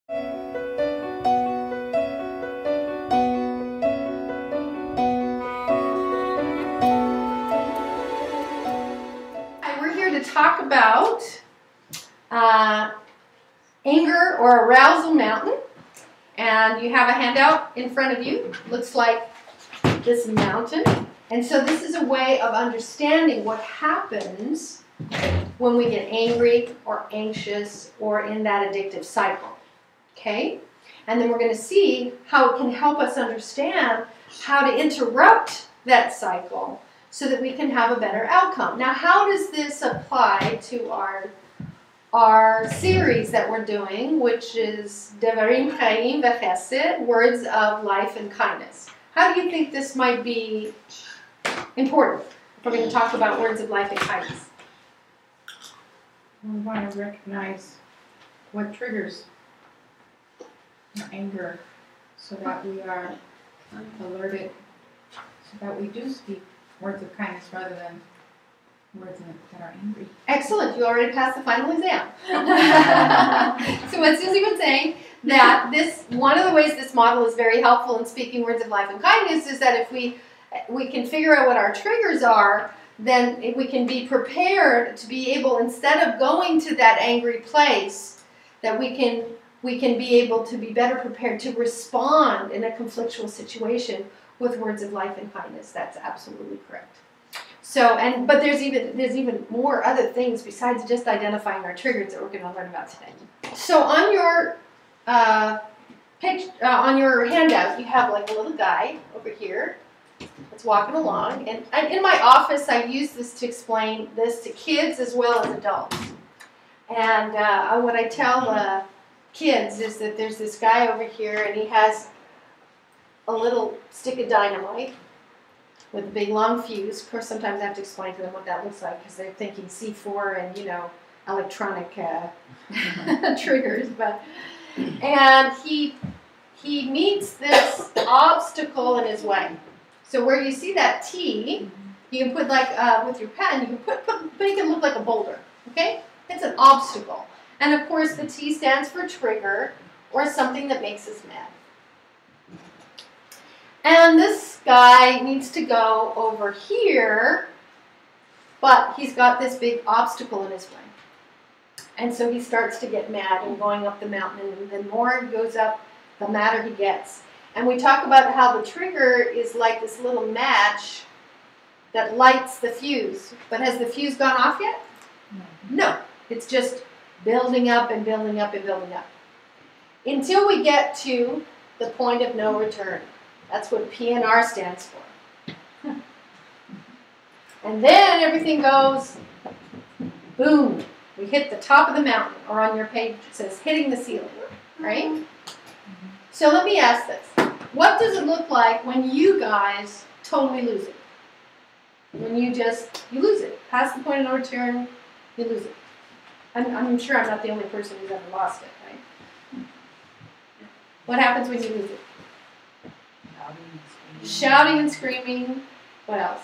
We're here to talk about anger or arousal mountain. And you have a handout in front of you. Looks like this mountain. And so this is a way of understanding what happens when we get angry or anxious or in that addictive cycle. Okay? And then we're going to see how it can help us understand how to interrupt that cycle so that we can have a better outcome. Now, how does this apply to our series that we're doing, which is Devarim, Chayim, Chesed, words of life and kindness? How do you think this might be important if we're going to talk about words of life and kindness? We want to recognize what triggers anger so that we are alerted, so that we do speak words of kindness rather than words that are angry. Excellent. You already passed the final exam. So what Susie was saying, that one of the ways this model is very helpful in speaking words of life and kindness is that if we can figure out what our triggers are, then we can be prepared to be able, instead of going to that angry place, that we can be able to be better prepared to respond in a conflictual situation with words of life and kindness. That's absolutely correct. So, but there's even more other things besides just identifying our triggers that we're going to learn about today. So on your on your handout, you have like a little guy over here that's walking along, and in my office, I use this to explain this to kids as well as adults. And what I tell kids is that there's this guy over here, and he has a little stick of dynamite with a big long fuse. Of course, sometimes I have to explain to them what that looks like because they're thinking C4 and, electronic triggers. And he meets this obstacle in his way. So where you see that T, you can put with your pen, you can make it look like a boulder. Okay? It's an obstacle. And of course, the T stands for trigger or something that makes us mad. And this guy needs to go over here, but he's got this big obstacle in his way. And so he starts to get mad and going up the mountain, and the more he goes up, the madder he gets. And we talk about how the trigger is like this little match that lights the fuse. But has the fuse gone off yet? No. It's just building up and building up and building up. Until we get to the point of no return. That's what PNR stands for. And then everything goes, boom. We hit the top of the mountain, or on your page it says hitting the ceiling, right? So let me ask this. What does it look like when you guys totally lose it? When you lose it. Past the point of no return, you lose it. I'm sure I'm not the only person who's ever lost it, right? What happens when you lose it? Shouting and screaming. What else?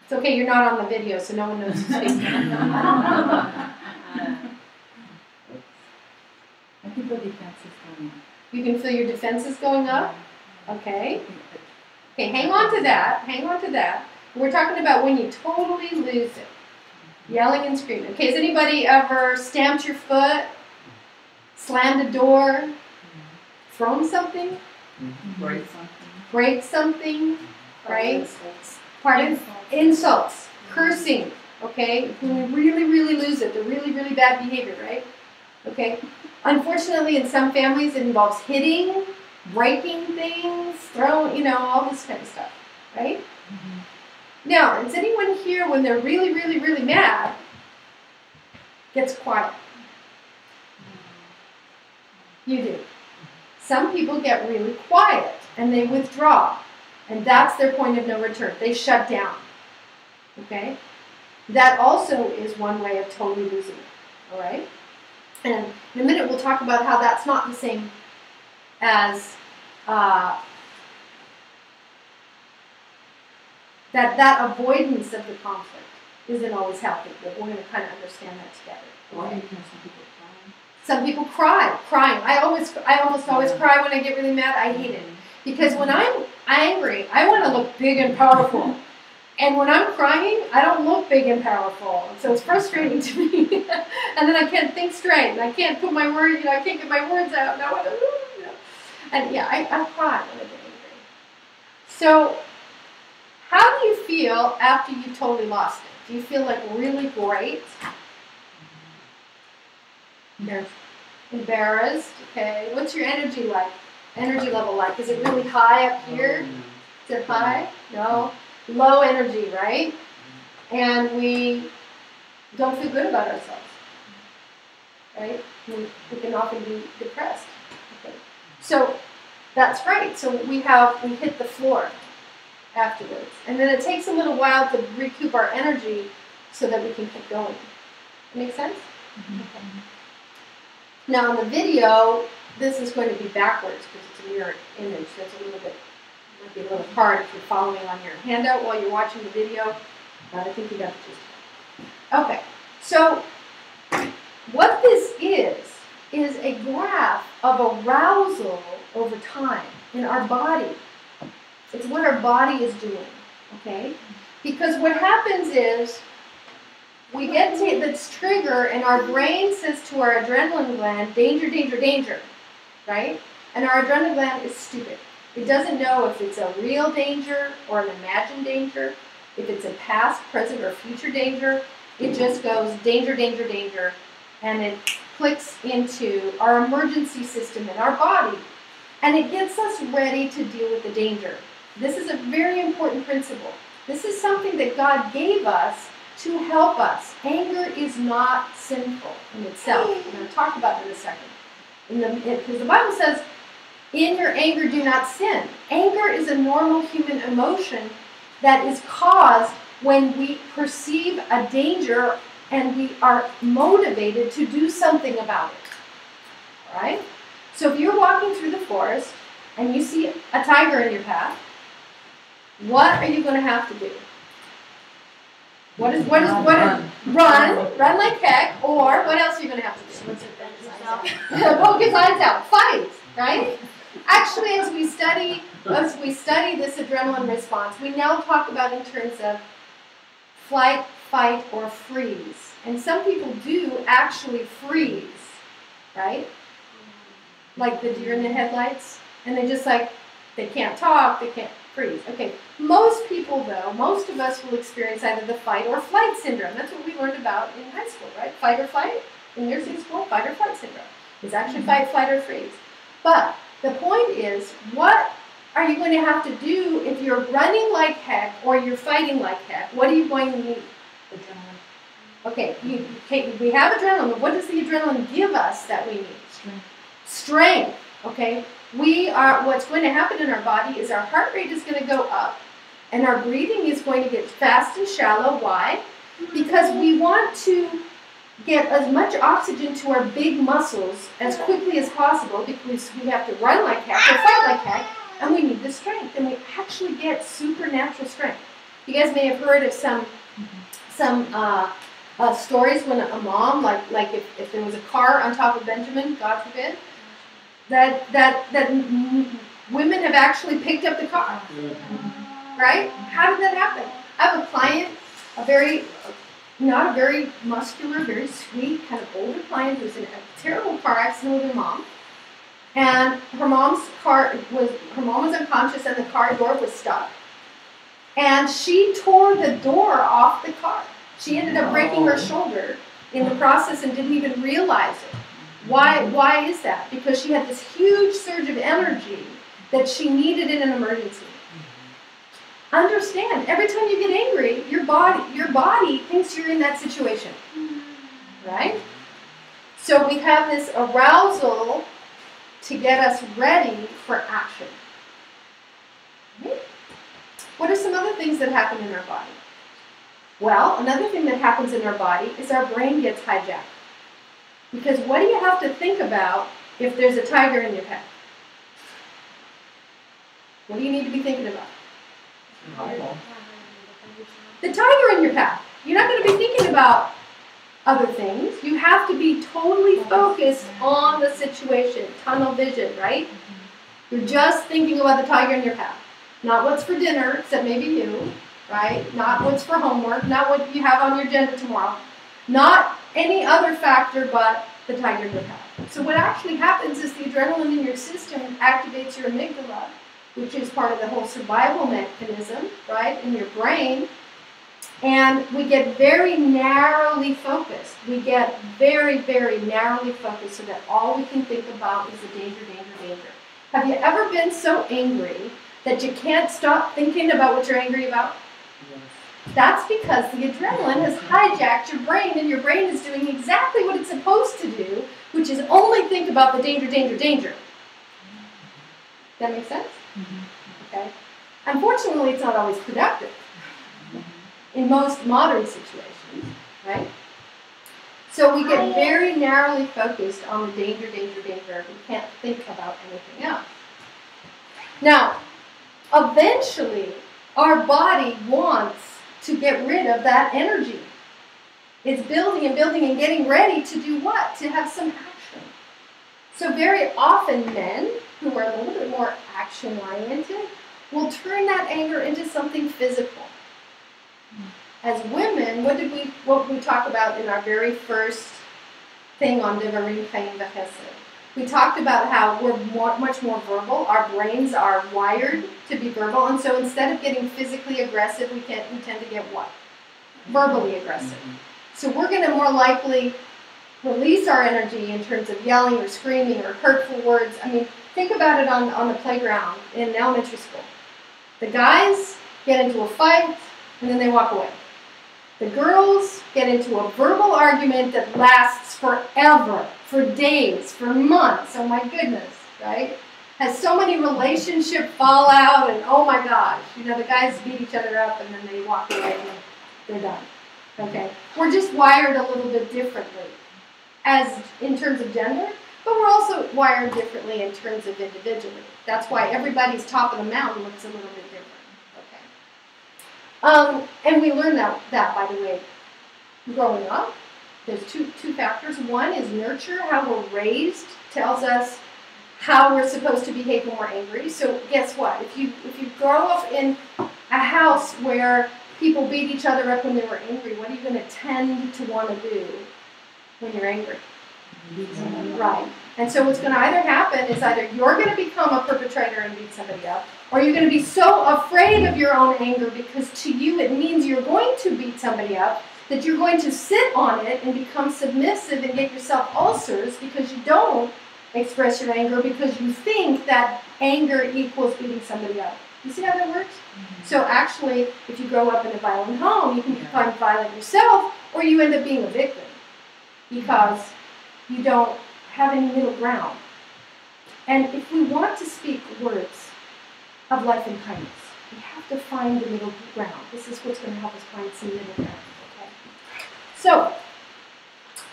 It's okay, you're not on the video, so no one knows who's speaking. I think the defenses going up. You can feel your defenses going up? Okay. Okay, hang on to that. Hang on to that. We're talking about when you totally lose it. Yelling and screaming. Okay, has anybody ever stamped your foot? Slammed a door? Thrown something? Break something. Break something, right? Pardon? Insults. Cursing, okay? When we really, really lose it, the really, really bad behavior, right? Okay? Unfortunately, in some families, it involves hitting, breaking things, throwing, all this kind of stuff, right? Now, is anyone here, when they're really, really, really mad, gets quiet? You do. Some people get really quiet and they withdraw, and that's their point of no return. They shut down. Okay? That also is one way of totally losing it. All right? And in a minute we'll talk about how that's not the same as that avoidance of the conflict isn't always healthy, but we're going to kind of understand that together. Why do some people cry? Some people crying. I almost always cry when I get really mad. I hate it. Because when I'm angry, I want to look big and powerful. And when I'm crying, I don't look big and powerful. So it's frustrating to me. And then I can't think straight. And I can't put my words, I can't get my words out. Now And yeah, I cry when I get angry. So how do you feel after you totally lost it? Do you feel like really great? Embarrassed. Okay. What's your energy like? Energy level like? Is it really high up here? Is it high? No. Low energy, right? And we don't feel good about ourselves, right? We can often be depressed. Okay. So that's right. So we hit the floor afterwards. And then it takes a little while to recoup our energy so that we can keep going. Make sense? Mm-hmm. Okay. Now in the video, this is going to be backwards because it's a mirror image. That's a little bit, might be a little hard if you're following on your handout while you're watching the video. But I think you got the gist. Okay, so what this is a graph of arousal over time in our body. It's what our body is doing, okay? Because what happens is we get to this trigger and our brain says to our adrenaline gland, danger, danger, danger, right? And our adrenaline gland is stupid. It doesn't know if it's a real danger or an imagined danger, if it's a past, present, or future danger. It just goes danger, danger, danger, and it clicks into our emergency system in our body, and it gets us ready to deal with the danger. This is a very important principle. This is something that God gave us to help us. Anger is not sinful in itself. We're going to talk about it in a second. Because the Bible says, in your anger do not sin. Anger is a normal human emotion that is caused when we perceive a danger and we are motivated to do something about it. All right? So if you're walking through the forest and you see a tiger in your path, what are you going to have to do? Run like heck, or what else are you going to have to do? Poke his eyes out. Fight, right? Actually, as we study this adrenaline response, we now talk about in terms of flight, fight, or freeze. And some people do actually freeze, right? Like the deer in the headlights, and they can't talk, they can't freeze. Okay, most people though, most of us will experience either the fight or flight syndrome. That's what we learned about in high school, right? Fight or flight. In nursing school, fight or flight syndrome. It's actually fight, flight, or freeze. But the point is, what are you going to have to do if you're running like heck or you're fighting like heck? What are you going to need? Adrenaline. Okay, we have adrenaline, but what does the adrenaline give us that we need? Strength. Okay? What's going to happen in our body is our heart rate is going to go up and our breathing is going to get fast and shallow. Why? Because we want to get as much oxygen to our big muscles as quickly as possible because we have to run like heck or fight like heck, and we need the strength, and we actually get supernatural strength. You guys may have heard of some stories when a mom, like if there was a car on top of Benjamin, God forbid, that women have actually picked up the car, right? How did that happen? I have a client, not a very muscular, very sweet, kind of older client who's in a terrible car accident with her mom. And her mom was unconscious and the car door was stuck. And she tore the door off the car. She ended up breaking her shoulder in the process and didn't even realize it. Why is that? Because she had this huge surge of energy that she needed in an emergency. Understand, every time you get angry, your body thinks you're in that situation. Right? So we have this arousal to get us ready for action. Right? What are some other things that happen in our body? Well, another thing that happens in our body is our brain gets hijacked. Because what do you have to think about if there's a tiger in your path? What do you need to be thinking about? The tiger in your path. You're not going to be thinking about, other things. You have to be totally focused on the situation, tunnel vision, right? You're just thinking about the tiger in your path. Not what's for dinner, except maybe you, right? Not what's for homework, not what you have on your agenda tomorrow. Not any other factor but the tiger in your path. So what actually happens is the adrenaline in your system activates your amygdala, which is part of the whole survival mechanism, right, in your brain. And we get very narrowly focused. We get very, very narrowly focused so that all we can think about is the danger, danger, danger. Have you ever been so angry that you can't stop thinking about what you're angry about? Yes. That's because the adrenaline has hijacked your brain, and your brain is doing exactly what it's supposed to do, which is only think about the danger, danger, danger. That make sense? Okay. Unfortunately, it's not always productive in most modern situations, right? So we get very narrowly focused on the danger, danger, danger. We can't think about anything else. Now, eventually, our body wants to get rid of that energy. It's building and building and getting ready to do what? To have some action. So very often men who are a little bit more action-oriented will turn that anger into something physical. As women, what we talk about in our very first thing on Devarim, Chayim, we talked about how we're much more verbal. Our brains are wired to be verbal, and so instead of getting physically aggressive, we tend to get what? Verbally aggressive. So we're going to more likely release our energy in terms of yelling or screaming or hurtful words. I mean, think about it on the playground in elementary school. The guys get into a fight, and then they walk away. The girls get into a verbal argument that lasts forever, for days, for months. Oh my goodness, right? Has so many relationship fallout, and oh my gosh, you know, the guys beat each other up and then they walk away and they're done. Okay? We're just wired a little bit differently as in terms of gender, but we're also wired differently in terms of individually. That's why everybody's top of the mountain looks a little bit different. And we learn that, by the way, growing up. There's two factors. One is nurture, how we're raised, tells us how we're supposed to behave when we're angry. So guess what? If you grow up in a house where people beat each other up when they were angry, what are you going to tend to want to do when you're angry? Right. And so what's going to either happen is either you're going to become a perpetrator and beat somebody up, or you're going to be so afraid of your own anger because to you it means you're going to beat somebody up that you're going to sit on it and become submissive and get yourself ulcers because you don't express your anger because you think that anger equals beating somebody up. You see how that works? So actually, if you grow up in a violent home, you can become violent yourself, or you end up being a victim because you don't have any middle ground. And if we want to speak words of life and kindness, we have to find the middle ground. This is what's going to help us find some middle ground. Okay? So,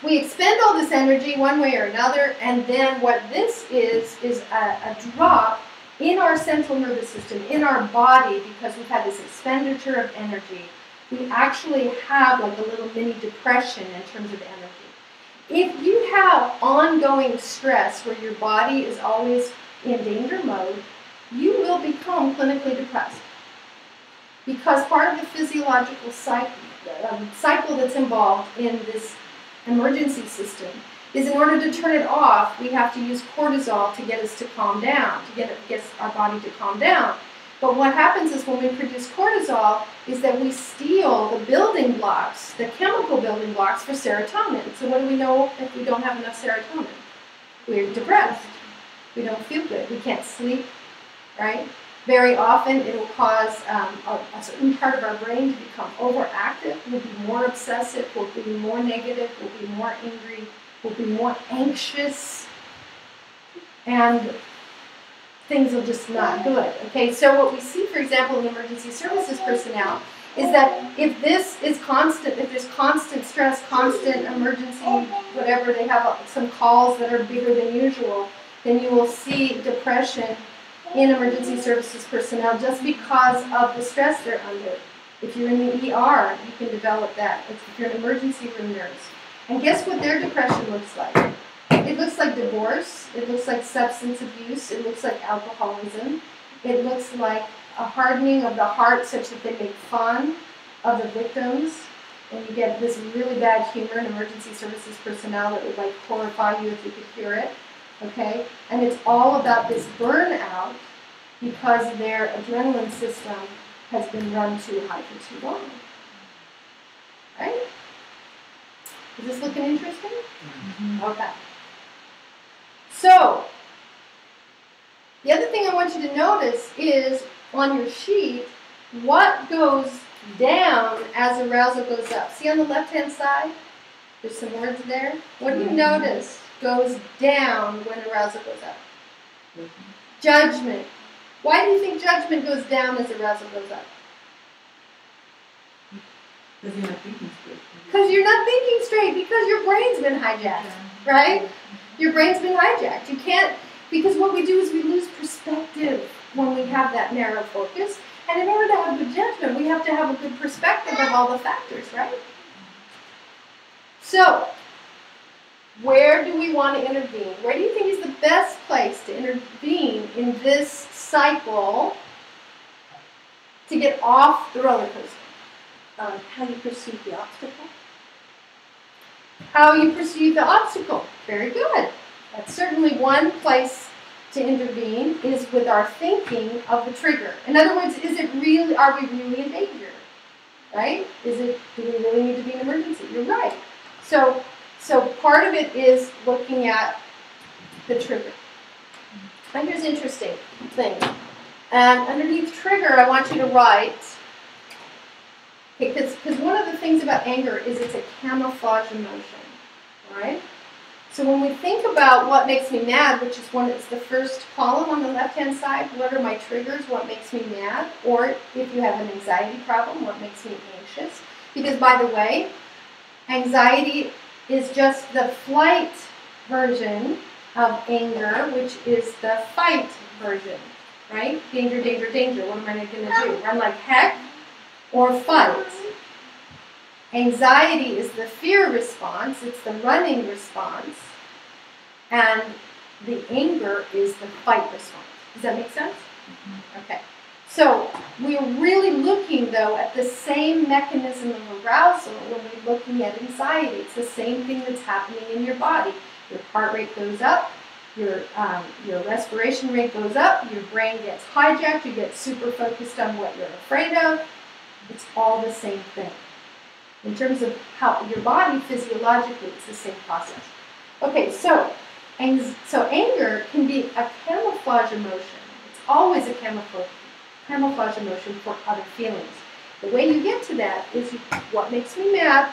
we expend all this energy one way or another, and then what this is a drop in our central nervous system, in our body, because we've had this expenditure of energy. We actually have like a little mini depression in terms of energy. If you have ongoing stress where your body is always in danger mode, you will become clinically depressed. Because part of the physiological cycle that's involved in this emergency system is in order to turn it off, we have to use cortisol to get us to calm down, to get our body to calm down. But what happens is when we produce cortisol is that we steal the building blocks, the chemical building blocks for serotonin. So what do we know if we don't have enough serotonin? We're depressed. We don't feel good. We can't sleep, right? Very often it will cause a certain part of our brain to become overactive. We'll be more obsessive. We'll be more negative. We'll be more angry. We'll be more anxious. And things are just not good. Okay, so what we see, for example, in emergency services personnel is that if this is constant, if there's constant stress, constant emergency, whatever, they have some calls that are bigger than usual, then you will see depression in emergency services personnel just because of the stress they're under. If you're in the ER, you can develop that. If you're an emergency room nurse, And guess what their depression looks like? It looks like divorce. It looks like substance abuse. It looks like alcoholism. It looks like a hardening of the heart such that they make fun of the victims. And you get this really bad humor in emergency services personnel that would like horrify you if you could hear it. Okay? And it's all about this burnout because their adrenaline system has been run too high for too long. Right? Is this looking interesting? Mm-hmm. Okay. So, the other thing I want you to notice is on your sheet, what goes down as arousal goes up. See on the left-hand side? There's some words there. What do you notice goes down when arousal goes up? Judgment. Why do you think judgment goes down as arousal goes up? Because you're not thinking straight. Because you're not thinking straight, because your brain's been hijacked, right? Your brain's been hijacked. You can't, because what we do is we lose perspective when we have that narrow focus. And in order to have good judgment, we have to have a good perspective of all the factors, right? So, where do we want to intervene? Where do you think is the best place to intervene in this cycle to get off the roller coaster? How you perceive the obstacle? How you perceive the obstacle. Very good. That's certainly one place to intervene, is with our thinking of the trigger. In other words, is it really, are we really in danger? Right? Do we really need to be in emergency? You're right. So part of it is looking at the trigger. And here's an interesting thing. And underneath trigger, I want you to write, because one of the things about anger is it's a camouflage emotion, right? So when we think about what makes me mad, which is it's the first column on the left-hand side, what are my triggers, what makes me mad? Or if you have an anxiety problem, what makes me anxious? Because by the way, anxiety is just the flight version of anger, which is the fight version, right? Danger, danger, danger. What am I going to do? Run like heck or fight? Anxiety is the fear response. It's the running response. And the anger is the fight response. Does that make sense? Mm-hmm. Okay. So we're really looking, though, at the same mechanism of arousal when we're looking at anxiety. It's the same thing that's happening in your body. Your heart rate goes up, your respiration rate goes up, your brain gets hijacked, you get super focused on what you're afraid of. It's all the same thing. In terms of how your body physiologically, it's the same process. Okay, so anger can be a camouflage emotion. It's always a camouflage emotion for other feelings. The way you get to that is what makes me mad.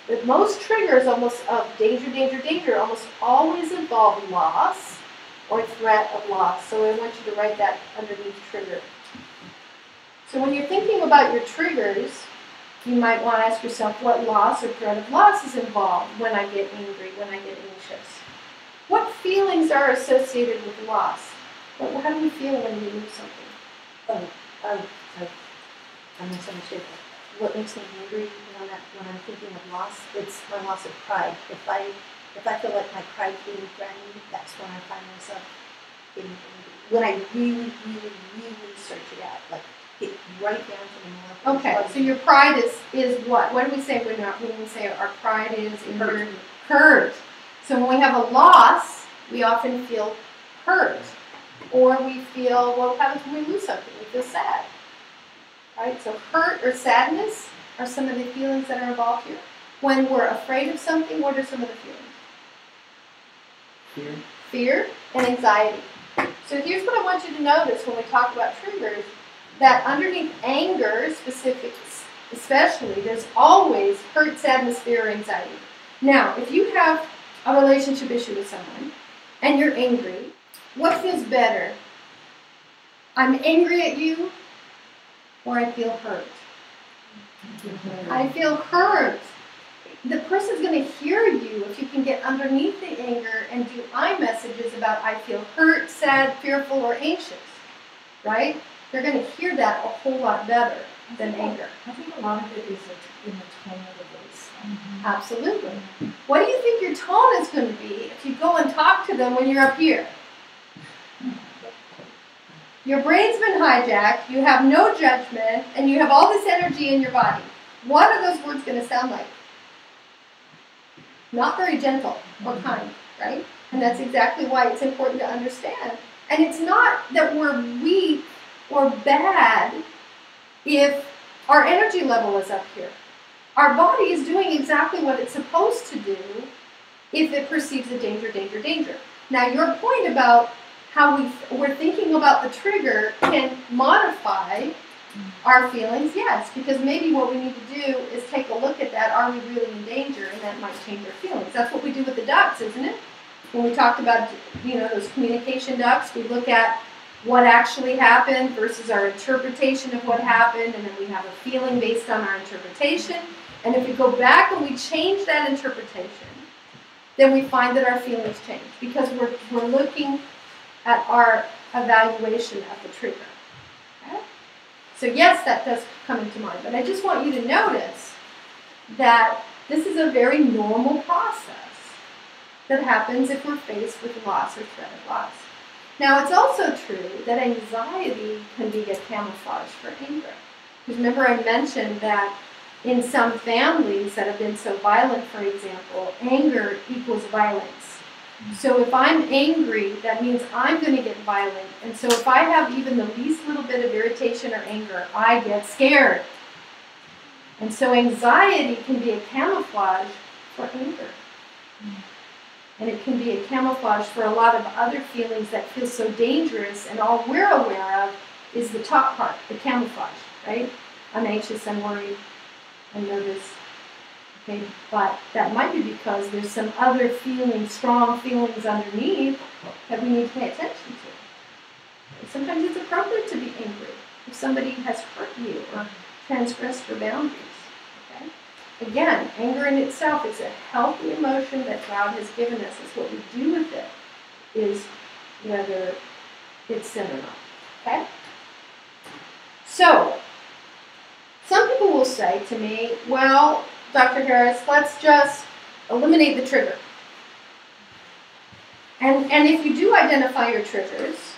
That most triggers almost of danger, danger, danger almost always involve loss or threat of loss. So I want you to write that underneath trigger. So when you're thinking about your triggers, you might want to ask yourself what loss or threat of loss is involved when I get angry, when I get anxious. What feelings are associated with loss? How do you feel when you lose something? I misunderstood. What makes me angry when I'm thinking of loss? It's my loss of pride. If I feel like my pride's being threatened, that's when I find myself getting angry. When I really, really, really search it out, like get right down to the more. Okay, so your pride is what? What do we say when we say our pride is hurt? So when we have a loss, we often feel hurt. Or we feel, what happens when we lose something? We feel sad. Right? So hurt or sadness are some of the feelings that are involved here. When we're afraid of something, what are some of the feelings? Fear and anxiety. So here's what I want you to notice when we talk about triggers, that underneath anger especially, there's always hurt, sadness, fear, or anxiety. Now, if you have a relationship issue with someone and you're angry, what feels better? I'm angry at you, or I feel hurt? I feel hurt. The person's going to hear you if you can get underneath the anger and do I messages about I feel hurt, sad, fearful, or anxious, right? They're going to hear that a whole lot better than anger. I think a lot of it is in the tone of the voice. Absolutely. What do you think your tone is going to be if you go and talk to them when you're up here? Your brain's been hijacked, you have no judgment, and you have all this energy in your body. What are those words going to sound like? Not very gentle or kind, right? And that's exactly why it's important to understand. And it's not that we're weak or bad if our energy level is up here. Our body is doing exactly what it's supposed to do if it perceives a danger, danger, danger. Now, your point about how we're thinking about the trigger can modify our feelings, yes, because maybe what we need to do is take a look at that. Are we really in danger? And that might change our feelings. That's what we do with the ducks, isn't it? When we talked about, those communication ducks, we look at what actually happened versus our interpretation of what happened, and then we have a feeling based on our interpretation. And if we go back and we change that interpretation, then we find that our feelings change because we're looking at our evaluation of the trigger. Okay? So yes, that does come into mind, but I just want you to notice that this is a very normal process that happens if we're faced with loss or threat of loss. Now, it's also true that anxiety can be a camouflage for anger. Because remember I mentioned that in some families that have been so violent, for example, anger equals violence. So if I'm angry, that means I'm going to get violent. And so if I have even the least little bit of irritation or anger, I get scared. And so anxiety can be a camouflage for anger. And it can be a camouflage for a lot of other feelings that feel so dangerous, and all we're aware of is the top part, the camouflage, right? I'm anxious, I'm worried, I'm nervous. Okay, but that might be because there's some other feelings, strong feelings underneath that we need to pay attention to. Sometimes it's appropriate to be angry if somebody has hurt you or transgressed your boundaries. Okay? Again, anger in itself is a healthy emotion that God has given us. It's what we do with it is whether it's sin or not. Okay? So, some people will say to me, well, Dr. Harris, let's just eliminate the trigger. And if you do identify your triggers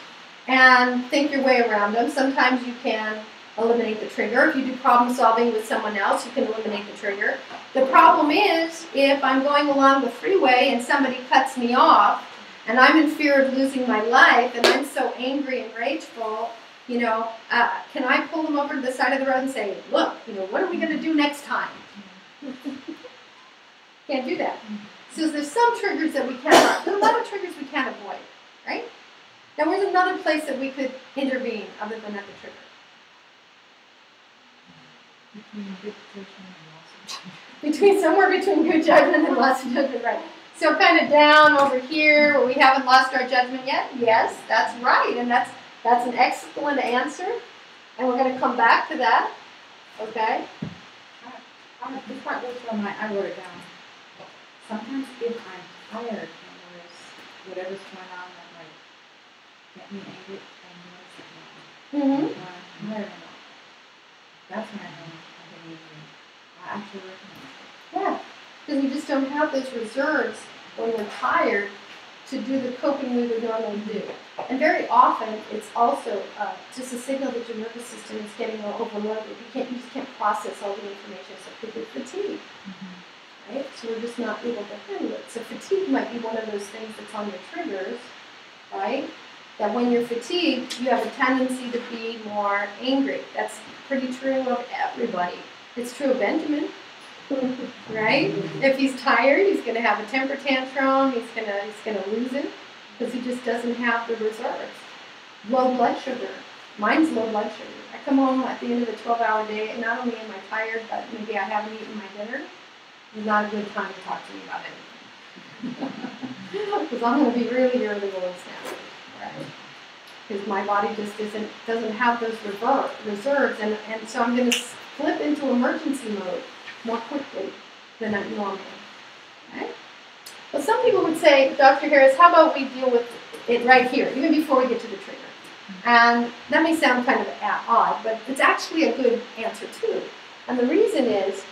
and think your way around them, sometimes you can eliminate the trigger. If you do problem solving with someone else, you can eliminate the trigger. The problem is, if I'm going along the freeway and somebody cuts me off, and I'm in fear of losing my life, and I'm so angry and rageful, can I pull them over to the side of the road and say, look, what are we going to do next time? Can't do that. So there's some triggers that we cannot, there's a lot of triggers we can't avoid, right? Now where's another place that we could intervene other than at the trigger? Somewhere between good judgment and loss of judgment, right? So kind of down over here where we haven't lost our judgment yet? Yes, that's right, and that's an excellent answer, and we're going to come back to that, okay? This part was from I wrote it down. Sometimes if I'm tired and there's whatever's going on that might get me angry, I notice it now. When I'm tired enough, that's when I know I've been angry. I actually recognize it. Yeah, because we just don't have those reserves when we're tired to do the coping we would normally do. And very often, it's also just a signal that your nervous system is getting overloaded. You just can't process all the information, so it could be fatigue. Right? So we're just not able to handle it. So fatigue might be one of those things that's on your triggers, right? That when you're fatigued, you have a tendency to be more angry. That's pretty true of everybody. It's true of Benjamin, right? If he's tired, he's going to have a temper tantrum. He's going to lose it because he just doesn't have the reserves. Low blood sugar. Mine's low blood sugar. I come home at the end of a 12-hour day, and not only am I tired, but maybe I haven't eaten my dinner. It's not a good time to talk to me about anything. Because I'm going to be really irritable and snappy, right? Because my body just doesn't have those reserves, and so I'm going to flip into emergency mode more quickly than I normally. Okay? Well, some people would say, Dr. Harris, how about we deal with it right here, even before we get to the trigger? And that may sound kind of odd, but it's actually a good answer too. And the reason is,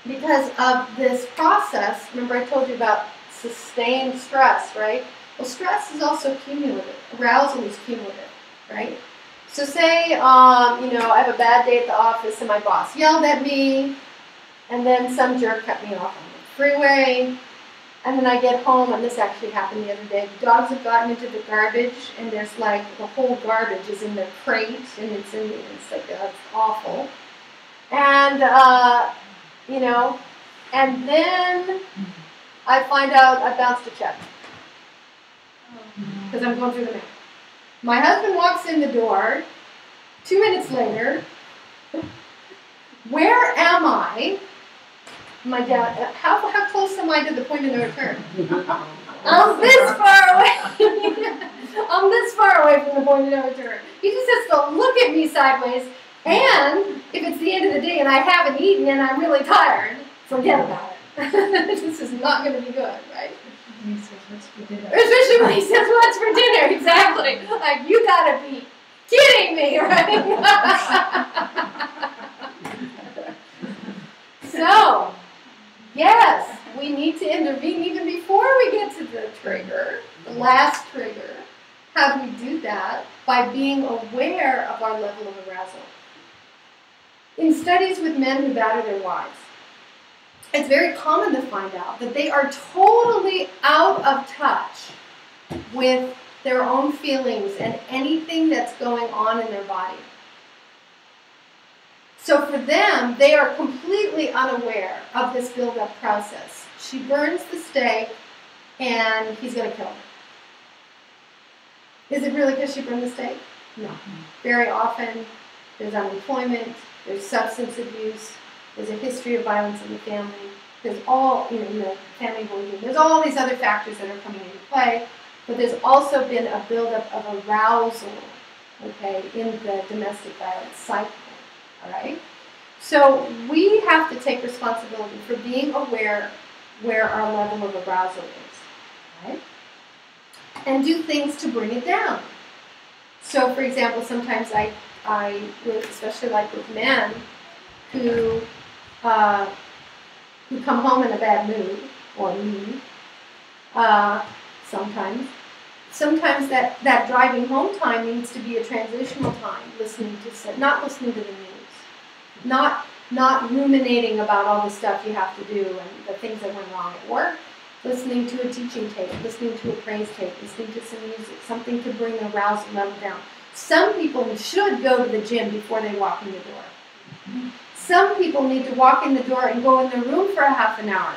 because of this process. Remember I told you about sustained stress, right? Well, stress is also cumulative. Arousal is cumulative, right? So say, I have a bad day at the office and my boss yelled at me, and then some jerk cut me off on the freeway, and then I get home, and this actually happened the other day. The dogs have gotten into the garbage, and there's like the whole garbage is in the crate, and it's like it's awful. And and then I find out I bounced a check because I'm going through the mail. My husband walks in the door. 2 minutes later, where am I? My dad, how close am I to the point of no return? I'm this far away. I'm this far away from the point of no return. He just has to look at me sideways, and if it's the end of the day and I haven't eaten and I'm really tired, forget about it. This is not going to be good, right? He says, "What's for dinner?" Especially when he says, "What's for dinner?" Exactly. Like, you gotta be kidding me, right? So, yes, we need to intervene even before we get to the trigger, the last trigger. How do we do that? By being aware of our level of arousal. In studies with men who batter their wives, it's very common to find out that they are totally out of touch with their own feelings and anything that's going on in their body. So for them, they are completely unaware of this build-up process. She burns the steak, and he's going to kill her. Is it really because she burned the steak? No. Very often, there's unemployment, there's substance abuse, there's a history of violence in the family. There's all, family bullying. There's all these other factors that are coming into play. But there's also been a buildup of arousal, okay, in the domestic violence cycle, all right? So we have to take responsibility for being aware where our level of arousal is, right? And do things to bring it down. So, for example, sometimes I especially like with men who come home in a bad mood, or me, sometimes that driving home time needs to be a transitional time, not listening to the news, not ruminating about all the stuff you have to do and the things that went wrong at work, listening to a teaching tape, listening to a praise tape, listening to some music, something to bring the arousal level down. Some people should go to the gym before they walk in the door. Some people need to walk in the door and go in their room for a half an hour,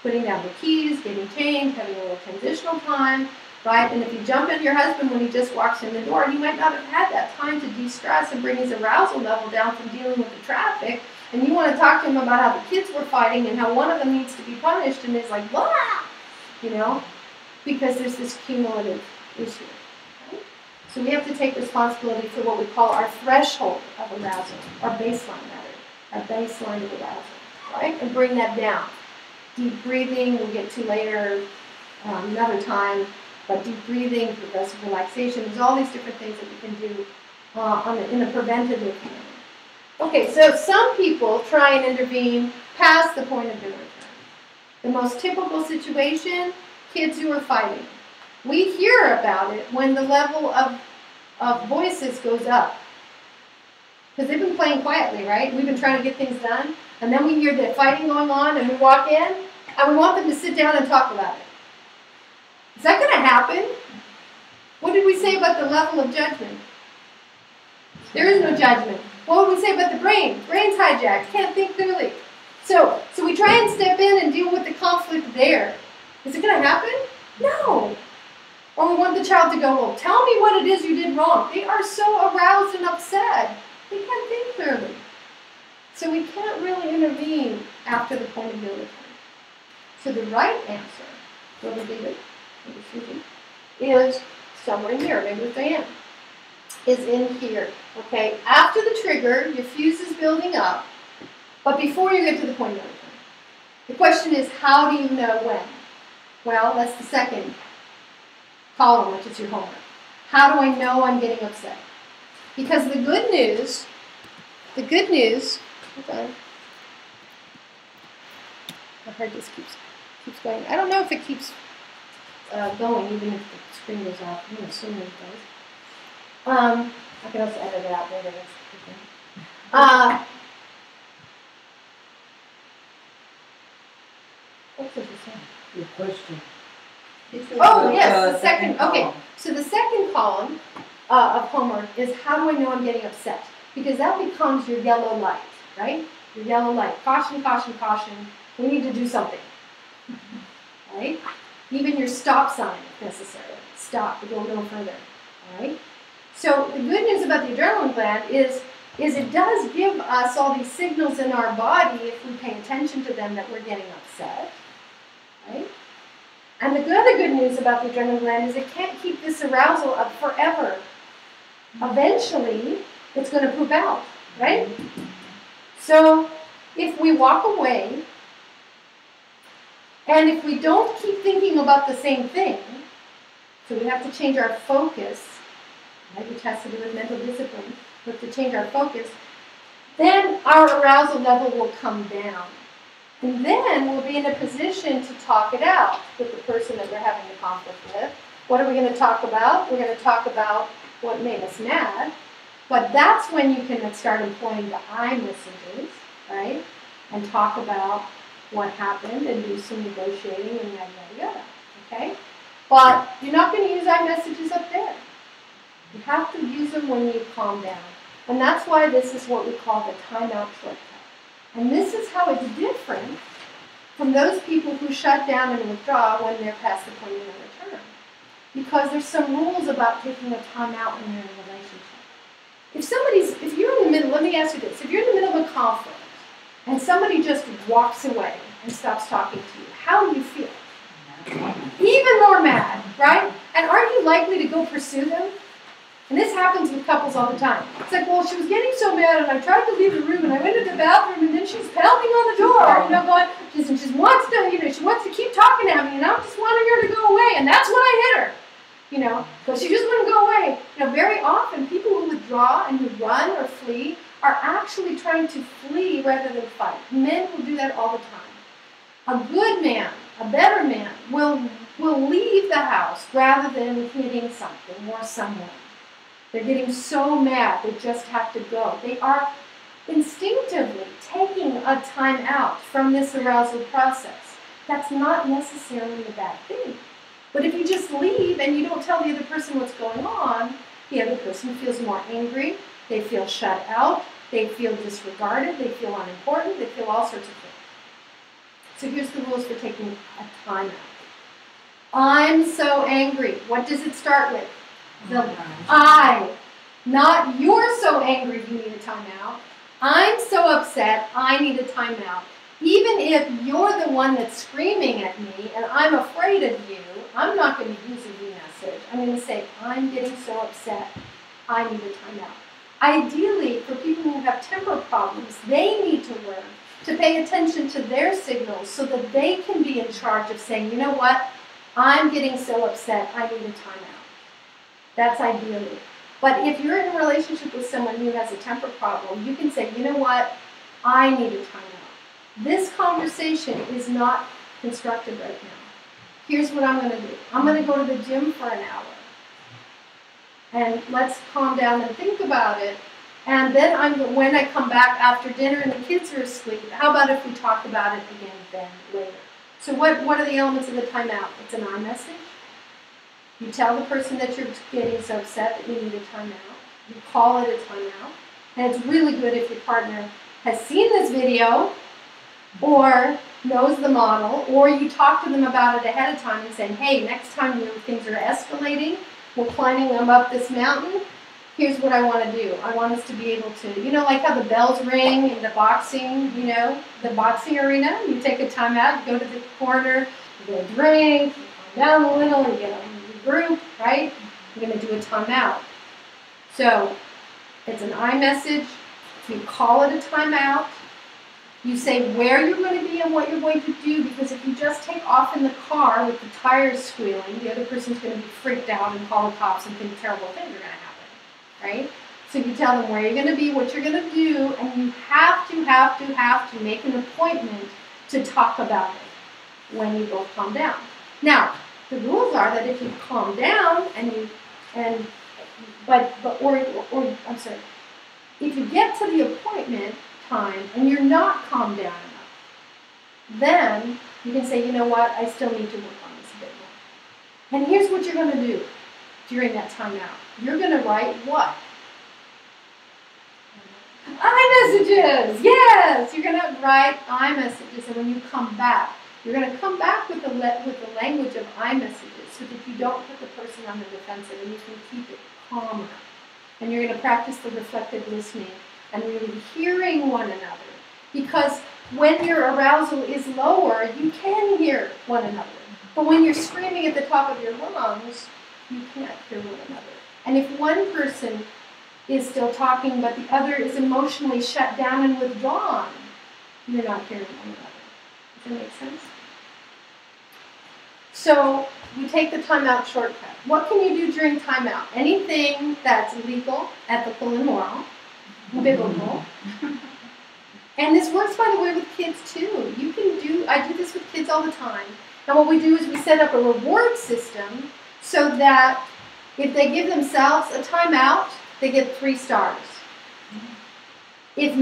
putting down the keys, getting changed, having a little transitional time, right? And if you jump in your husband when he just walks in the door, he might not have had that time to de-stress and bring his arousal level down from dealing with the traffic. And you want to talk to him about how the kids were fighting and how one of them needs to be punished, and he's like, blah, because there's this cumulative issue. Right? So we have to take responsibility for what we call our threshold of arousal, our baseline of arousal, right? And bring that down. Deep breathing, we'll get to later, another time, but deep breathing, progressive relaxation, there's all these different things that we can do in a preventative manner. Okay, so some people try and intervene past the point of no return. The most typical situation, kids who are fighting. We hear about it when the level of voices goes up. Because they've been playing quietly, right? We've been trying to get things done, and then we hear the fighting going on, and we walk in, and we want them to sit down and talk about it. Is that going to happen? What did we say about the level of judgment? There is no judgment. What would we say about the brain? Brain's hijacked, can't think clearly. So we try and step in and deal with the conflict there. Is it going to happen? No. Or we want the child to go, well, tell me what it is you did wrong. They are so aroused and upset. They can't think clearly. So we can't really intervene after the point of no return. So the right answer, what would be the decision, is somewhere in here, maybe with Diane, is in here. Okay, after the trigger, your fuse is building up, but before you get to the point of no return. The question is, how do you know when? Well, that's the second column, which is your homework. How do I know I'm getting upset? Because the good news, My heart just keeps going. I don't know if it keeps going, even if the screen goes off. I'm assuming it does. I can also edit it out later. What was the second? Your question. Oh, yes, the second. Okay, column. so the second column of homework is how do I know I'm getting upset? Because that becomes your yellow light, right? Your yellow light. Caution, caution, caution. We need to do something. Right? Even your stop sign, if necessary. Stop, go no further. All right? So the good news about the adrenaline gland is it does give us all these signals in our body, if we pay attention to them, that we're getting upset. Right? And the other good news about the adrenaline gland is it can't keep this arousal up forever. Eventually, it's going to poop out, right? So if we walk away, and if we don't keep thinking about the same thing, so we have to change our focus, right, which has to do with mental discipline, we have to change our focus, then our arousal level will come down. And then we'll be in a position to talk it out with the person that we're having the conflict with. What are we going to talk about? We're going to talk about what made us mad. But that's when you can start employing the I messages, right? And talk about what happened and do some negotiating and yada, yada, yada. Okay? But you're not going to use I messages up there. You have to use them when you calm down. And that's why this is what we call the timeout shortcut. And this is how it's different from those people who shut down and withdraw when they're past the point of no return. Because there's some rules about taking a timeout when you're in a relationship. If you're in the middle, let me ask you this, if you're in the middle of a conflict and somebody just walks away and stops talking to you, how do you feel? Even more mad, right? And aren't you likely to go pursue them? And this happens with couples all the time. It's like, well, she was getting so mad, and I tried to leave the room, and I went to the bathroom, and then she's pounding on the door, going, she wants to keep talking at me, and I'm just wanting her to go away, and that's when I hit her, but she just wouldn't go away. Very often, people who withdraw and who run or flee are actually trying to flee rather than fight. Men will do that all the time. A good man, a better man, will leave the house rather than hitting something or someone. They're getting so mad, they just have to go. They are instinctively taking a time out from this arousal process. That's not necessarily a bad thing. But if you just leave and you don't tell the other person what's going on, the other person feels more angry, they feel shut out, they feel disregarded, they feel unimportant, they feel all sorts of things. So here's the rules for taking a time out. I'm so angry. What does it start with? The I, not you're so angry you need a timeout. I'm so upset I need a timeout. Even if you're the one that's screaming at me and I'm afraid of you, I'm not going to use a you message. I'm going to say, I'm getting so upset I need a timeout. Ideally, for people who have temper problems, they need to learn to pay attention to their signals so that they can be in charge of saying, you know what, I'm getting so upset I need a timeout. That's ideally. But if you're in a relationship with someone who has a temper problem, you can say, you know what, I need a timeout. This conversation is not constructive right now. Here's what I'm going to do. I'm going to go to the gym for an hour. And let's calm down and think about it. And then when I come back after dinner and the kids are asleep, how about if we talk about it again then later? So what are the elements of the timeout? It's an I message. You tell the person that you're getting so upset that you need a timeout. You call it a timeout. And it's really good if your partner has seen this video or knows the model, or you talk to them about it ahead of time and say, hey, next time things are escalating, we're climbing them up this mountain, here's what I want to do. I want us to be able to, like how the bells ring in the boxing, the boxing arena. You take a timeout, you go to the corner, you get a drink, you calm down a little, you get a group, right? You're going to do a timeout. So it's an I message. You call it a timeout. You say where you're going to be and what you're going to do, because if you just take off in the car with the tires squealing, the other person's going to be freaked out and call the cops and think terrible things are going to happen, right? So you tell them where you're going to be, what you're going to do, and you have to make an appointment to talk about it when you both calm down. Now, the rules are that if you calm down I'm sorry, if you get to the appointment time and you're not calmed down enough, then you can say, you know what, I still need to work on this a bit more. And here's what you're going to do during that timeout. You're going to write what? iMessages! Yes! You're going to write iMessages, and when you come back, you're going to come back with the language of iMessages so that you don't put the person on the defensive and you can keep it calmer. And you're going to practice the reflective listening and really hearing one another. Because when your arousal is lower, you can hear one another. But when you're screaming at the top of your lungs, you can't hear one another. And if one person is still talking but the other is emotionally shut down and withdrawn, you're not hearing one another. Does that make sense? So we take the timeout shortcut. What can you do during timeout? Anything that's legal, ethical, and moral, biblical. And this works, by the way, with kids too. I do this with kids all the time. And what we do is we set up a reward system so that if they give themselves a timeout, they get 3 stars. If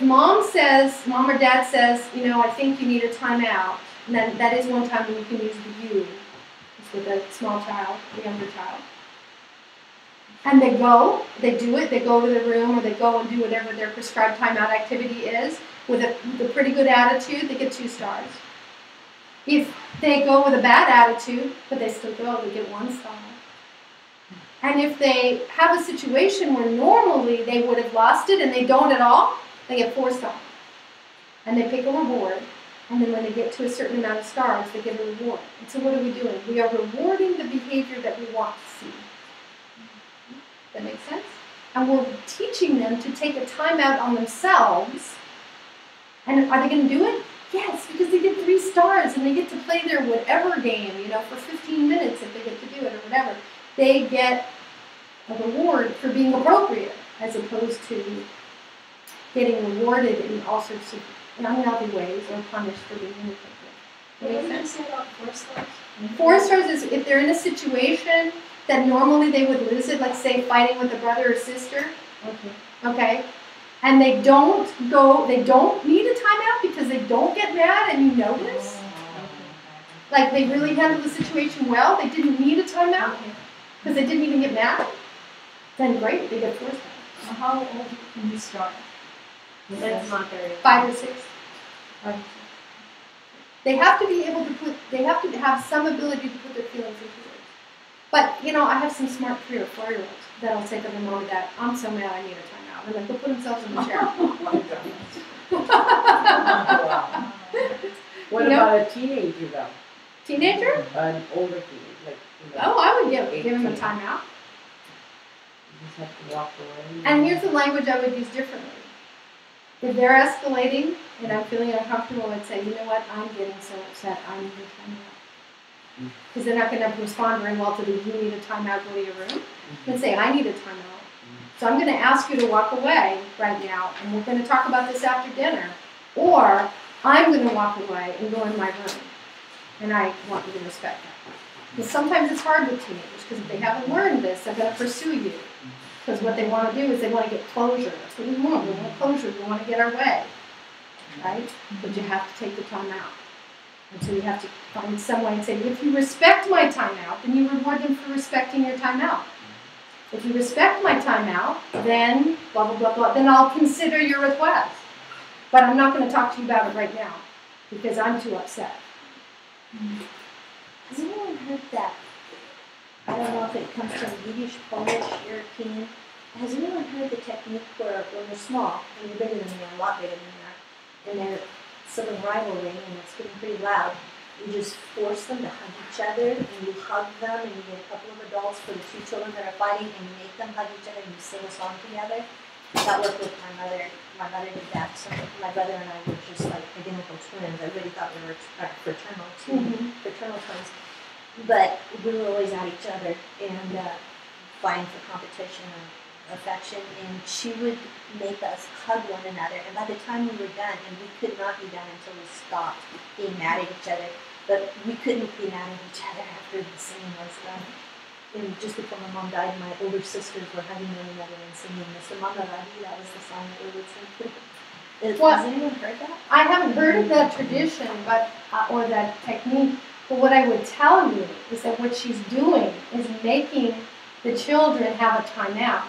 mom or dad says, you know, I think you need a timeout, and then that is one time when you can use the you. It's with a small child, a younger child. And they do it, they go to the room or they go and do whatever their prescribed timeout activity is with a pretty good attitude, they get 2 stars. If they go with a bad attitude, but they still go, they get 1 star. And if they have a situation where normally they would have lost it and they don't at all, they get 4 stars. And they pick a reward, and then when they get to a certain amount of stars, they get a reward. And so what are we doing? We are rewarding the behavior that we want to see. That makes sense? And we're teaching them to take a timeout on themselves. And are they going to do it? Yes, because they get 3 stars and they get to play their whatever game, you know, for 15 minutes if they get to do it or whatever. They get a reward for being appropriate as opposed to getting rewarded in all sorts of unhealthy ways or punished for being inappropriate. What did you say about 4 stars? 4 stars is if they're in a situation that normally they would lose it, like say fighting with a brother or sister. Okay. And they don't need a timeout because they don't get mad and you notice. Like they really handled the situation well, they didn't need a timeout because they didn't even get mad. Then great, they get 4 stars. So how old can you start? That's not very 5 or 6. They have to be able to they have to have some ability to put their feelings into words. But, you know, I have some smart 3 or 4-year-olds that'll say to their mom and dad, I'm so mad I need a timeout. And then they'll put themselves in the chair. What about a teenager though? Teenager? An older teenager, like, you know, Oh, I would give him a 18. timeout. You just have to walk away. And here's the language I would use differently. If they're escalating and I'm feeling uncomfortable, I'd say, you know what, I'm getting so upset, I need a timeout. Because they're not going to respond very well to the you need a timeout, go to your room. And say, I need a timeout. So I'm going to ask you to walk away right now, and we're going to talk about this after dinner. Or I'm going to walk away and go in my room. And I want you to respect that. Because sometimes it's hard with teenagers, because if they haven't learned this, they're going to pursue you. Because what they want to do is they want to get closure. That's what we want. We want closure. We want to get our way. Right? But you have to take the time out. And so you have to find some way and say, if you respect my timeout, then you reward them for respecting your timeout. If you respect my timeout, then blah, blah, blah, blah, then I'll consider your request. But I'm not going to talk to you about it right now because I'm too upset. Has anyone heard that? I don't know if it comes from Yiddish, Polish, European. Has anyone heard the technique where when they're small, when you're bigger than they are, a lot bigger than they are, and they're sort of rivalry and it's getting pretty loud, you just force them to hug each other and you hug them and you get a couple of adults for the 2 children that are fighting and you make them hug each other and you sing a song together? That worked with my mother. My mother did that. So my brother and I were just like identical twins. I really thought we were fraternal twins. But we were always at each other and fighting for competition. affection, and she would make us hug one another. And by the time we were done, and we could not be done until we stopped being mad at each other, but we couldn't be mad at each other after the singing was done. And just before my mom died, my older sisters were hugging one another and singing Mr. Mama Radi. That was the song that we would sing. Has anyone heard that? I haven't heard of that tradition, but or that technique. But what I would tell you is that what she's doing is making the children have a timeout,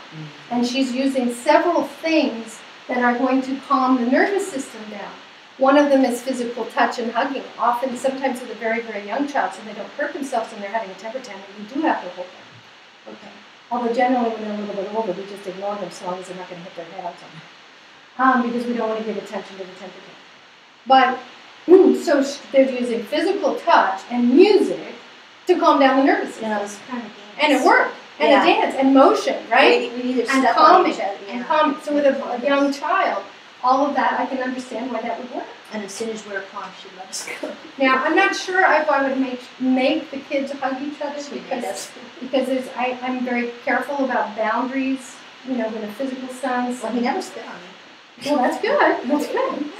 and she's using several things that are going to calm the nervous system down. One of them is physical touch and hugging. Often, sometimes with a very, very young child, so they don't hurt themselves when they're having a temper tantrum, you do have to hold them. Okay. Although generally, when they're a little bit older, we just ignore them so long as they're not going to hit their head on something. Because we don't want to give attention to the temper tantrum. But so they're using physical touch and music to calm down the nervous system. Yeah, it was kind of dance. And it worked. And Yeah. a dance and motion, right? We either And step calming. on each other. And calming. So with a young child, all of that, I can understand why that would work. And as soon as we're calm, she let us go. Now, I'm not sure if I would make the kids hug each other because I'm very careful about boundaries, in a physical sense. Well, he never spit on me. Well, that's good. That's good.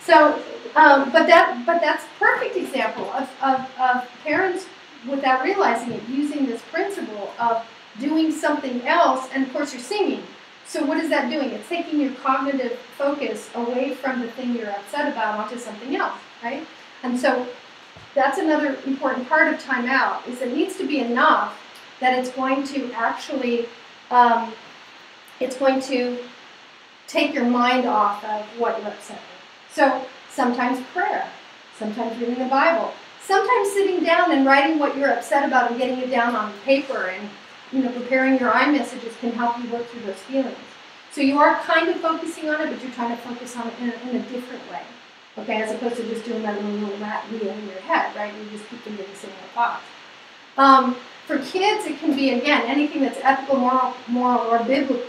So, but that's a perfect example of parents, without realizing it, using this principle of doing something else, and of course you're singing. So what is that doing? It's taking your cognitive focus away from the thing you're upset about onto something else, right? And so that's another important part of timeout, is it needs to be enough that it's going to actually, it's going to take your mind off of what you're upset with. So sometimes prayer, sometimes reading the Bible, sometimes sitting down and writing what you're upset about and getting it down on paper and preparing your iMessages can help you work through those feelings. So you are kind of focusing on it, but you're trying to focus on it in a different way, okay, as opposed to just doing that little rat wheel in your head, right? You just keep thinking similar thoughts. For kids, it can be, again, anything that's ethical, moral, or biblical.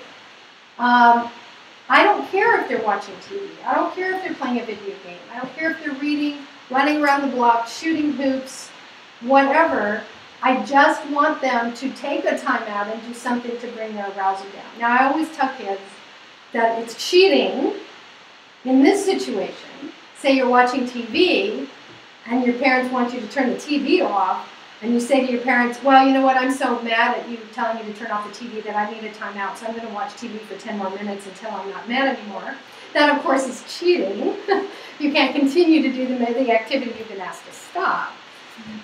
I don't care if they're watching TV. I don't care if they're playing a video game. I don't care if they're reading, running around the block, shooting hoops, whatever. I just want them to take a time out and do something to bring their arousal down. Now, I always tell kids that it's cheating in this situation. Say you're watching TV and your parents want you to turn the TV off, and you say to your parents, well, you know what, I'm so mad at you telling me to turn off the TV that I need a time out, so I'm going to watch TV for 10 more minutes until I'm not mad anymore. That, of course, is cheating. You can't continue to do the activity you've been asked to stop.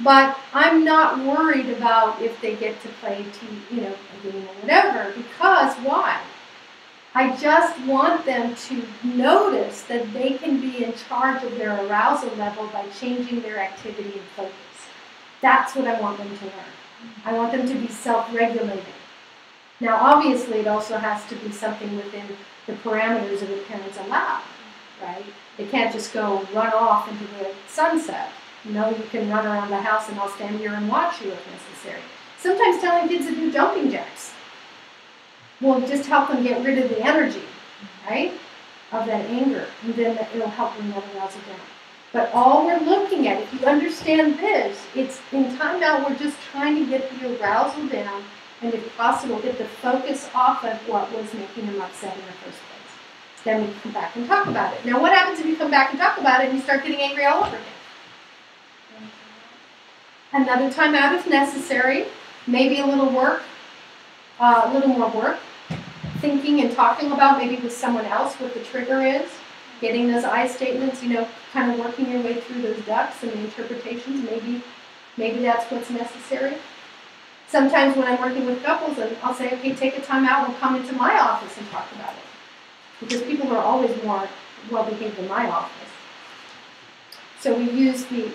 But I'm not worried about if they get to play TV, a game or whatever, because why? I just want them to notice that they can be in charge of their arousal level by changing their activity and focus. That's what I want them to learn. I want them to be self-regulating. Now, obviously, it also has to be something within the parameters of the parents allow, right? They can't just go run off into the sunset. You can run around the house and I'll stand here and watch you if necessary. Sometimes telling kids to do jumping jacks will just help them get rid of the energy, right, of that anger, and then it'll help bring that arousal down. But all we're looking at, if you understand this, it's in timeout we're just trying to get the arousal down and, if possible, get the focus off of what was making them upset in the first place. Then we come back and talk about it. Now, what happens if you come back and talk about it and you start getting angry all over again? Another timeout if necessary, maybe a little work, a little more work, thinking and talking about maybe with someone else what the trigger is, getting those I statements, kind of working your way through those ducks and the interpretations, maybe that's what's necessary. Sometimes when I'm working with couples, I'll say, okay, take a time out and come into my office and talk about it. Because people are always more well-behaved in my office. So we use the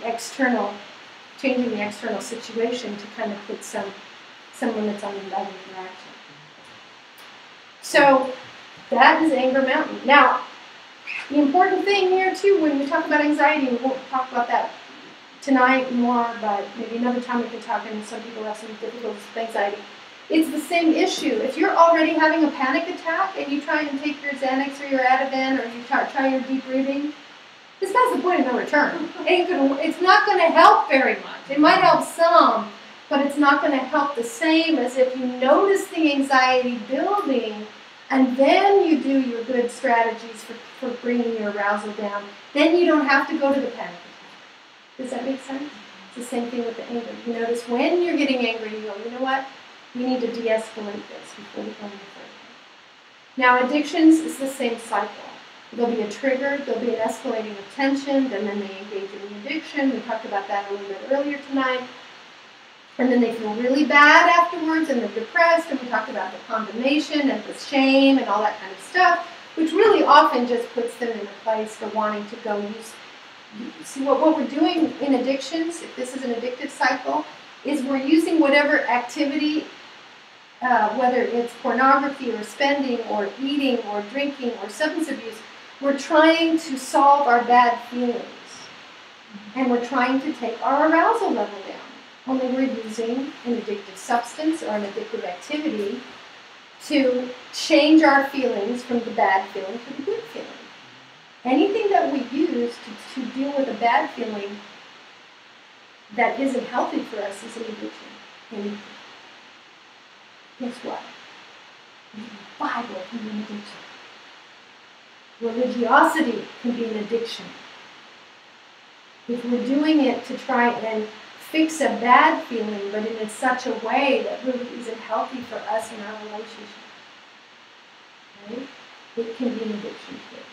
changing the external situation to kind of put some limits on the love interaction. So that is anger mountain. Now, the important thing here too, when we talk about anxiety, we won't talk about that tonight more, but maybe another time we can talk, and some people have some difficulties with anxiety. It's the same issue. If you're already having a panic attack and you try and take your Xanax or your Ativan or you try your deep breathing, this has the point of no return. It's not going to help very much. It might help some, but it's not going to help the same as if you notice the anxiety building and then you do your good strategies for bringing your arousal down. Then you don't have to go to the panic attack. Does that make sense? It's the same thing with the anger. You notice when you're getting angry, you go, you know what? We need to de-escalate this before we go any further. Now, addictions is the same cycle. There'll be a trigger, there'll be an escalating of tension, and then they engage in the addiction. We talked about that a little bit earlier tonight. And then they feel really bad afterwards, and they're depressed, and we talked about the condemnation and the shame and all that kind of stuff, which really often just puts them in a place for wanting to go use. See, what we're doing in addictions, if this is an addictive cycle, is we're using whatever activity, whether it's pornography or spending or eating or drinking or substance abuse, we're trying to solve our bad feelings. And we're trying to take our arousal level down. Only we're using an addictive substance or an addictive activity to change our feelings from the bad feeling to the good feeling. Anything that we use to deal with a bad feeling that isn't healthy for us is an addiction. And guess what? The Bible can be an addiction. Religiosity can be an addiction. If we're doing it to try and fix a bad feeling, but in such a way that really isn't healthy for us in our relationship, right? It can be an addiction too.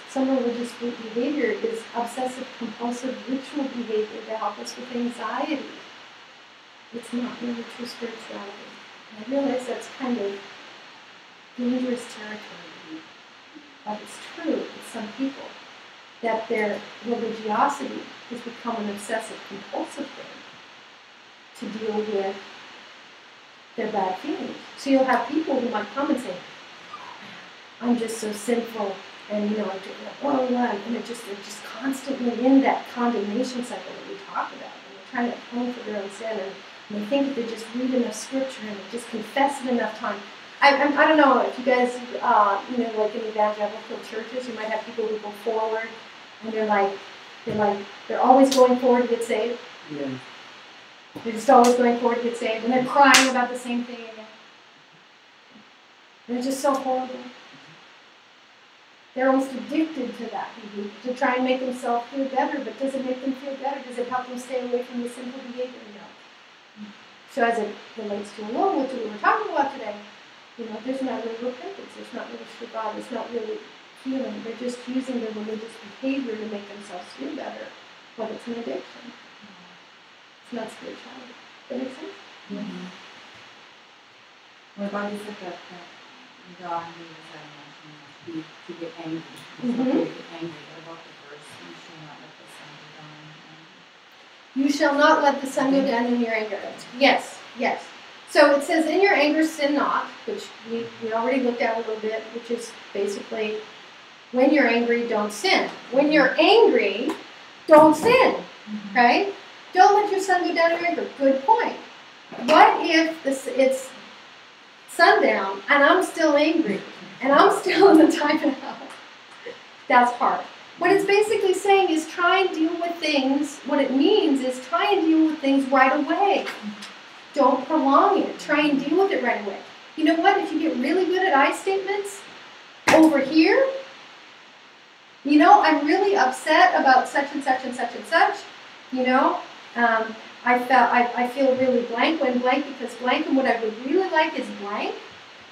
Some religious behavior is obsessive-compulsive ritual behavior to help us with anxiety. It's not really true spirituality. And I realize that's kind of dangerous territory, but it's true with some people that their religiosity has become an obsessive-compulsive thing to deal with their bad feelings. So you'll have people who might come and say, I'm just so sinful, and I do and they're just constantly in that condemnation cycle that we talk about, and they're trying to atone for their own sin, and they think if they just read enough scripture and they just confess it enough time. I don't know if you guys, like in evangelical churches, you might have people who go forward, and they're always going forward to get saved. Yeah. They're just always going forward to get saved, and they're crying about the same thing again. They're just so horrible. They're almost addicted to that behavior, to try and make themselves feel better, but does it make them feel better? Does it help them stay away from the sinful behavior? No. So as it relates to alone, which we were talking about today, there's not really repentance, there's not really shugah, there's not really healing. They're just using their religious behavior to make themselves feel better, but it's an addiction. It's not spirituality. Does that make sense? Mm-hmm. What about this that God uses that mention to get angry? It's okay to get angry. What about the verse, you shall not let the sun go down in your anger? You shall not let the sun go down in your anger. Yes, yes. So it says, in your anger, sin not, which we already looked at a little bit, which is basically, when you're angry, don't sin. When you're angry, don't sin, right? Don't let your sun go down in your anger. Good point. What if it's sundown and I'm still angry and I'm still in the timeout? That's hard. What it's basically saying is try and deal with things. What it means is try and deal with things right away. Don't prolong it. Try and deal with it right away. You know what? If you get really good at I statements, over here, I'm really upset about such and such and such and such. I feel really blank when blank because blank, and what I would really like is blank.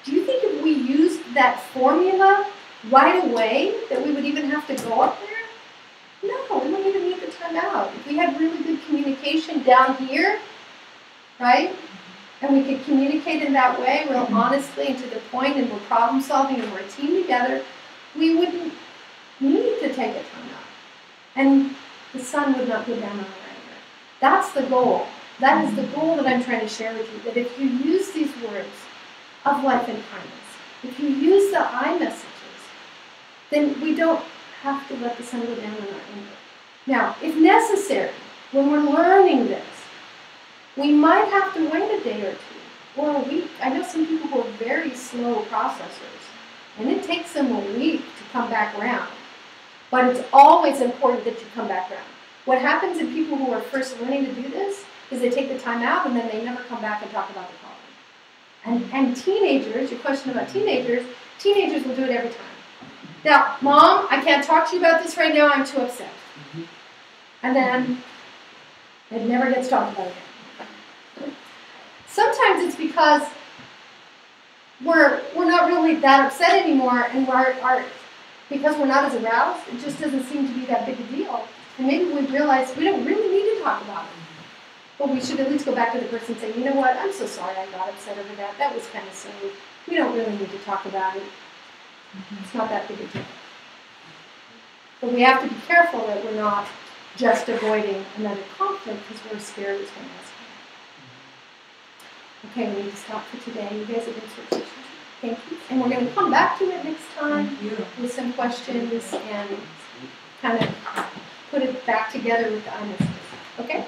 Do you think if we used that formula right away that we would even have to go up there? No, we wouldn't even need the timeout. If we had really good communication down here, right? And we could communicate in that way, real honestly and to the point, and we're problem solving and we're a team together, we wouldn't need to take a timeout. And the sun would not go down on our anger. That's the goal. That is the goal that I'm trying to share with you, that if you use these words of life and kindness, if you use the I messages, then we don't have to let the sun go down on our anger. Now, if necessary, when we're learning this, we might have to wait a day or two, or a week. I know some people who are very slow processors, and it takes them a week to come back around. But it's always important that you come back around. What happens in people who are first learning to do this is they take the time out and then they never come back and talk about the problem. And teenagers, your question about teenagers will do it every time. Now, Mom, I can't talk to you about this right now, I'm too upset. And then it never gets talked about again. Sometimes it's because we're not really that upset anymore, and because we're not as aroused, it just doesn't seem to be that big a deal. And maybe we realize we don't really need to talk about it. But we should at least go back to the person and say, you know what, I'm so sorry I got upset over that. That was kind of silly. We don't really need to talk about it. It's not that big a deal. But we have to be careful that we're not just avoiding another conflict because we're scared it's going to escalate. Okay, we need to stop for today. You guys have been so patient. Thank you. And we're going to come back to it next time with some questions and kind of put it back together with the unnecessary. Okay?